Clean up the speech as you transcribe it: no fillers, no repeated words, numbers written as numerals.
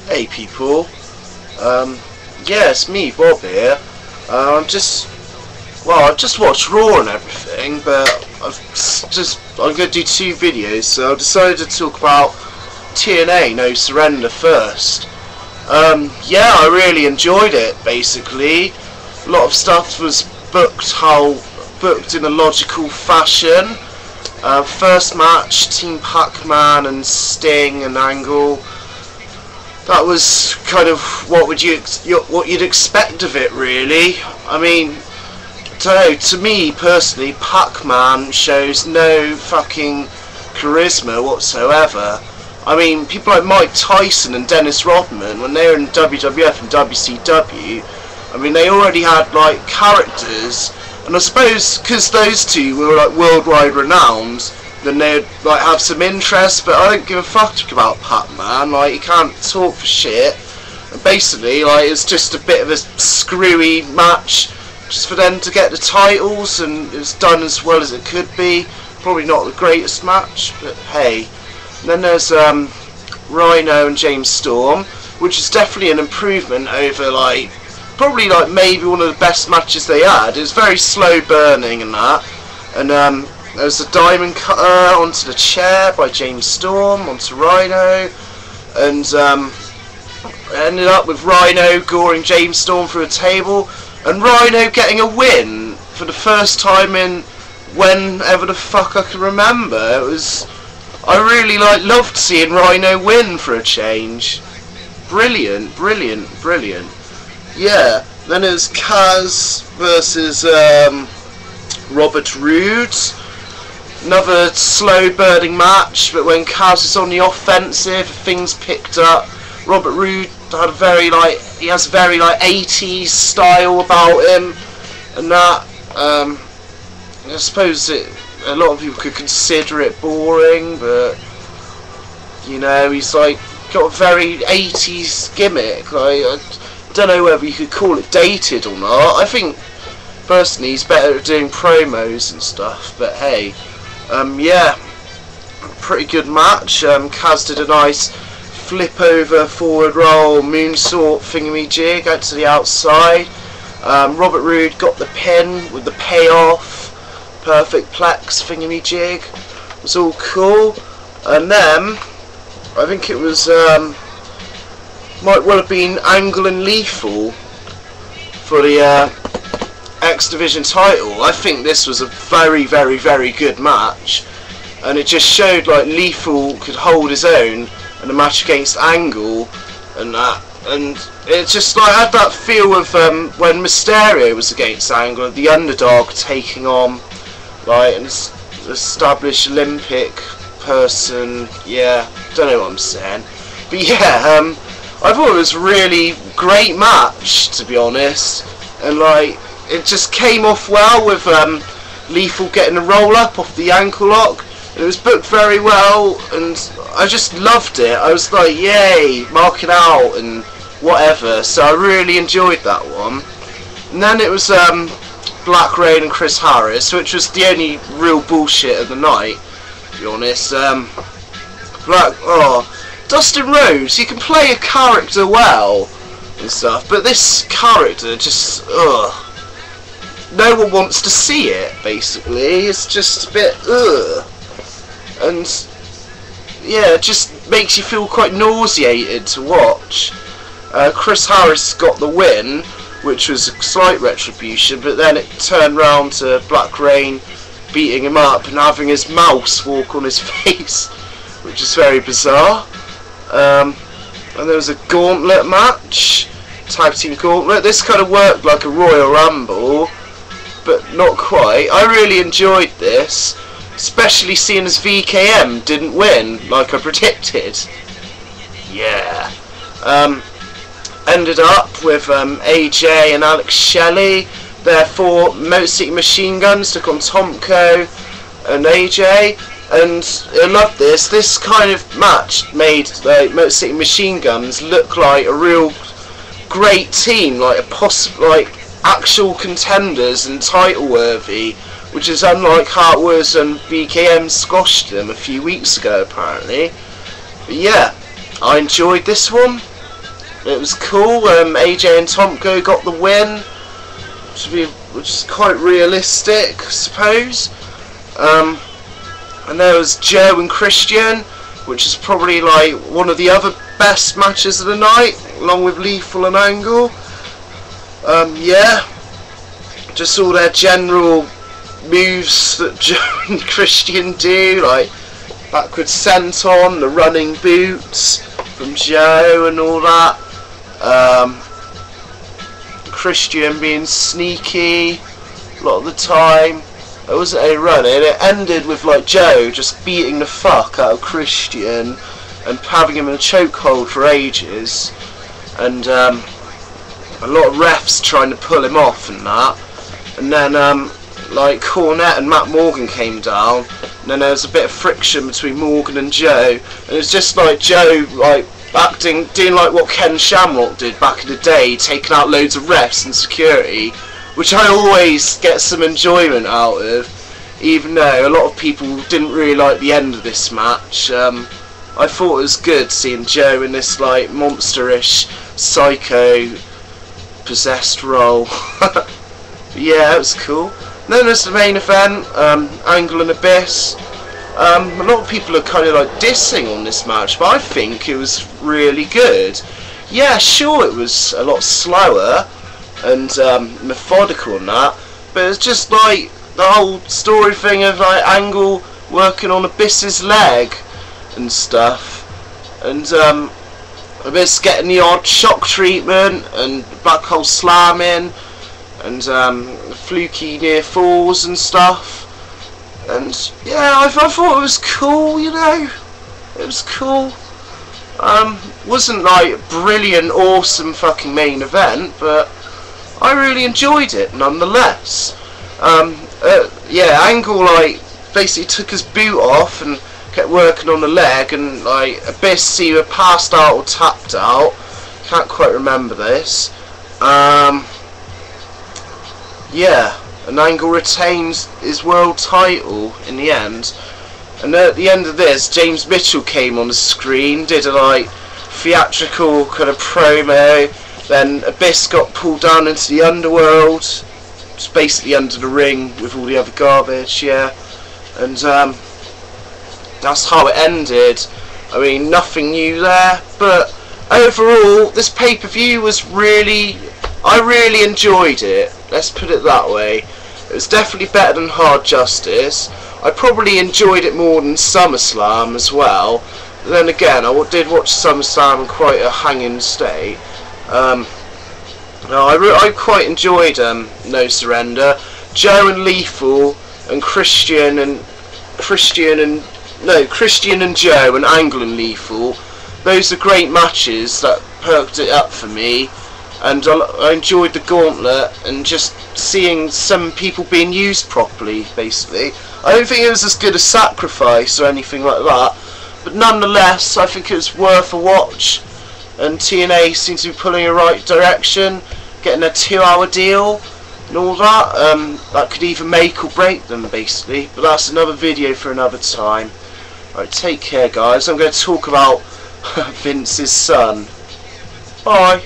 Hey people, yeah, it's me, Bob here. I've just watched Raw and everything, but I'm going to do 2 videos, so I decided to talk about TNA No Surrender first. Yeah, I really enjoyed it, basically. A lot of stuff was booked in a logical fashion. First match, Team Pac-Man and Sting and Angle. That was kind of what you'd expect of it, really. I mean, to me personally, Pac-Man shows no fucking charisma whatsoever. I mean, people like Mike Tyson and Dennis Rodman, when they were in WWF and WCW, I mean, they already had like characters, and I suppose because those two were like worldwide renowned, then they'd like have some interest. But I don't give a fuck about Pac-Man. Like, he can't talk for shit. And basically, like, it's just a bit of a screwy match, just for them to get the titles, and it was done as well as it could be. Probably not the greatest match, but hey. And then there's Rhino and James Storm, which is definitely an improvement over like probably like maybe one of the best matches they had. It was very slow burning and that, and there was a diamond cutter onto the chair by James Storm onto Rhino, and ended up with Rhino goring James Storm through a table, and Rhino getting a win for the first time in whenever the fuck I can remember. I really loved seeing Rhino win for a change. Brilliant, brilliant, brilliant. Yeah, then it was Kaz versus Robert Roode. Another slow burning match, but when Kaz was on the offensive, things picked up. Robert Roode had he has a very 80s style about him, and that I suppose a lot of people could consider it boring, but you know, he's like got a very 80s gimmick. I don't know whether you could call it dated or not. I think personally he's better at doing promos and stuff, but hey, yeah, pretty good match. Kaz did a nice flip over forward roll moonsault thingamajig out to the outside. Robert Roode got the pin with the payoff perfect plex thingamajig. It was all cool. And then I think it was might well have been Angle and Lethal for the X Division title. I think this was a very, very, very good match, and it just showed like Lethal could hold his own in a match against Angle, and that, and it just like had that feel of when Mysterio was against Angle, the underdog taking on like an established Olympic person. Yeah, don't know what I'm saying, but yeah, I thought it was a really great match, to be honest, and like it just came off well with Lethal getting a roll up off the ankle lock. It was booked very well, and I just loved it. I was like, yay, mark it out and whatever. So I really enjoyed that one. And then it was Black Rain and Chris Harris, which was the only real bullshit of the night, to be honest. Dustin Rhodes, he can play a character well and stuff, but this character just, no one wants to see it, basically. It's just a bit, and yeah, it just makes you feel quite nauseated to watch. Chris Harris got the win, which was a slight retribution, but then it turned round to Black Rain beating him up and having his mouse walk on his face, which is very bizarre. And there was a gauntlet match, tag team gauntlet. This kind of worked like a Royal Rumble, but not quite. I really enjoyed this, especially seeing as VKM didn't win like I predicted. Yeah. Ended up with AJ and Alex Shelley. Therefore, Motor City Machine Guns took on Tomko and AJ. And I love this. This kind of match made Motor City Machine Guns look like a real great team, like actual contenders and title worthy, which is unlike how it was when VKM squashed them a few weeks ago, apparently. But yeah, I enjoyed this one. It was cool. AJ and Tomko got the win, which is quite realistic, I suppose. And there was Joe and Christian, which is probably like one of the other best matches of the night, along with Lethal and Angle. Yeah, just all their general moves that Joe and Christian do, like backward senton, the running boots from Joe and all that. Christian being sneaky a lot of the time. It wasn't a run, and it ended with like Joe just beating the fuck out of Christian and having him in a chokehold for ages, and a lot of refs trying to pull him off and that. And then like Cornette and Matt Morgan came down, and then there was a bit of friction between Morgan and Joe, and it's just like Joe like doing like what Ken Shamrock did back in the day, taking out loads of refs and security, which I always get some enjoyment out of, even though a lot of people didn't really like the end of this match. I thought it was good seeing Joe in this like monsterish psycho possessed role. Yeah, it was cool. And then there's the main event, Angle and Abyss. A lot of people are kind of like dissing on this match, but I think it was really good. Yeah, sure, it was a lot slower and methodical and that, but it's just like the whole story thing of like Angle working on Abyss's leg and stuff, and Abyss getting the odd shock treatment and black hole slamming and fluky near falls and stuff. And yeah, I thought it was cool, you know. It was cool. Wasn't like brilliant, awesome fucking main event, but I really enjoyed it nonetheless. Yeah, Angle like basically took his boot off and kept working on the leg, and like Abyss either passed out or tapped out. Can't quite remember this. Yeah, and Angle retains his world title in the end. And at the end of this, James Mitchell came on the screen, did a like theatrical kind of promo. Then Abyss got pulled down into the underworld, just basically under the ring with all the other garbage. Yeah, and that's how it ended. I mean, nothing new there, but overall, this pay-per-view was I really enjoyed it. Let's put it that way. It was definitely better than Hard Justice. I probably enjoyed it more than SummerSlam as well. But then again, I did watch SummerSlam in quite a hanging state. No, I quite enjoyed No Surrender. Joe and Lethal and Christian and Joe and Angle and Lethal. Those are great matches that perked it up for me. And I enjoyed the gauntlet and just seeing some people being used properly, basically. I don't think it was as good as Sacrifice or anything like that, but nonetheless, I think it was worth a watch. And TNA seems to be pulling in the right direction, getting a 2-hour deal and all that. That could either make or break them, basically. But that's another video for another time. Alright, take care, guys. I'm going to talk about Vince's son. Bye.